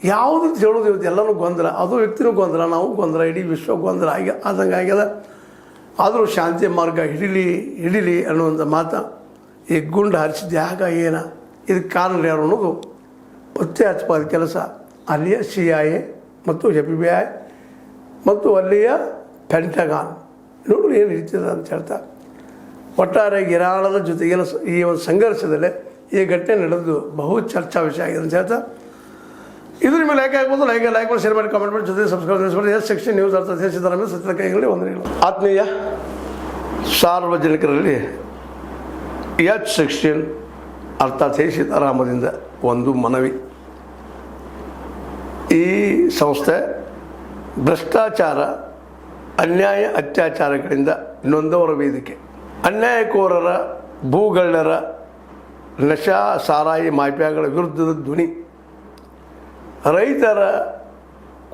ಯಾವುದು ಹೇಳೋದು ಇವತ್ತು ಎಲ್ಲನೂ ಗೊಂದಲ, ಅದು ವ್ಯಕ್ತಿನೂ ಗೊಂದಲ, ನಾವು ಗೊಂದಲ, ಇಡೀ ವಿಶ್ವ ಗೊಂದಲ ಆದಂಗೆ ಆಗ್ಯದ. ಆದರೂ ಶಾಂತಿ ಮಾರ್ಗ ಹಿಡೀಲಿ ಅನ್ನುವಂಥ ಮಾತು. ಈ ಗುಂಡು ಹರಿಸಿದ ಯಾಕ ಏನ ಇದಕ್ಕೆ ಕಾರಣ ಯಾರು ಅನ್ನೋದು ಪತ್ತೆ ಹಚ್ಚಬಾದ ಕೆಲಸ ಅಲ್ಲಿಯ CIA ಮತ್ತು FBI ಮತ್ತು ಅಲ್ಲಿಯ ಪೆಂಟಗಾನ್ ನೋಡು ಏನು ಇರ್ತದೆ ಅಂತ ಹೇಳ್ತಾ ಒಟ್ಟಾರೆ ಇರಾನದ ಜೊತೆಗೆಲ್ಲ ಈ ಒಂದು ಸಂಘರ್ಷದಲ್ಲೇ ಈ ಘಟನೆ ನಡೆದು ಬಹು ಚರ್ಚಾ ವಿಷಯ ಆಗಿದೆ ಅಂತ ಹೇಳ್ತಾ ಇದ್ರ ಮೇಲೆ ಲೈಕ್ ಆಗ್ಬೋದು. ಲೈಕ್ ಮಾಡಿ, ಶೇರ್ ಮಾಡಿ, ಕಾಮೆಂಟ್ ಮಾಡಿ, ಜೊತೆ ಸಬ್ಸ್ಕ್ರೈಬ್ ಮಾಡಿ. S16 ನ್ಯೂಸ್ ಅರ್ಥ ಸಿದ್ದರಾಮಯ್ಯ ಸತ್ಯದ ಕೈಗಳಲ್ಲಿ ವಂದನೆಗಳು. ಆತ್ಮೀಯ ಸಾರ್ವಜನಿಕರಲ್ಲಿ H16 ಅರ್ಥಾತ್ ಸೀತಾರಾಮದಿಂದ ಒಂದು ಮನವಿ. ಈ ಸಂಸ್ಥೆ ಭ್ರಷ್ಟಾಚಾರ, ಅನ್ಯಾಯ, ಅತ್ಯಾಚಾರಗಳಿಂದ ನೊಂದವರ ವೇದಿಕೆ. ಅನ್ಯಾಯಕೋರರ, ಭೂಗಳ್ಳರ, ನಶಾ ಸಾರಾಯಿ ಮಾಫಿಯಾಗಳ ವಿರುದ್ಧದ ಧ್ವನಿ. ರೈತರ,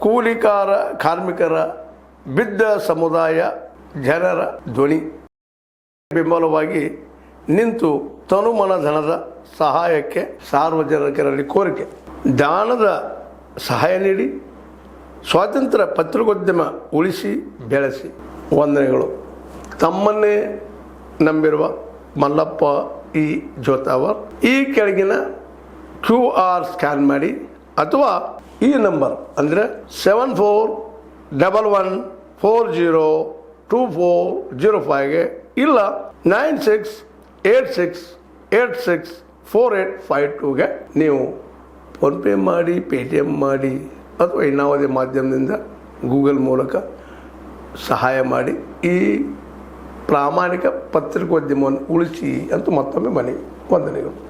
ಕೂಲಿಕಾರ, ಕಾರ್ಮಿಕರ, ಬಿದ್ದ ಸಮುದಾಯ ಜನರ ಧ್ವನಿ ಬೆಂಬಲವಾಗಿ ನಿಂತು ತನುಮನ ಧನದ ಸಹಾಯಕ್ಕೆ ಸಾರ್ವಜನಿಕರಲ್ಲಿ ಕೋರಿಕೆ. ದಾನದ ಸಹಾಯ ನೀಡಿ ಸ್ವಾತಂತ್ರ್ಯ ಪತ್ರಿಕೋದ್ಯಮ ಉಳಿಸಿ ಬೆಳೆಸಿ. ವಂದನೆಗಳು. ತಮ್ಮನ್ನೇ ನಂಬಿರುವ ಮಲ್ಲಪ್ಪ ಇ ಜೋತಾವರ್. ಈ ಕೆಳಗಿನ QR ಸ್ಕ್ಯಾನ್ ಮಾಡಿ ಅಥವಾ ಈ ನಂಬರ್ ಅಂದರೆ 7411402405ಗೆ ಇಲ್ಲ 9686864852ಗೆ ನೀವು ಫೋನ್ಪೇ ಮಾಡಿ, Paytm ಮಾಡಿ ಅಥವಾ ಇನ್ನಾವುದೇ ಮಾಧ್ಯಮದಿಂದ ಗೂಗಲ್ ಮೂಲಕ ಸಹಾಯ ಮಾಡಿ ಈ ಪ್ರಾಮಾಣಿಕ ಪತ್ರಿಕೋದ್ಯಮವನ್ನು ಉಳಿಸಿ ಅಂತ ಮತ್ತೊಮ್ಮೆ ಮನವಿ. ವಂದನೆಗಳು.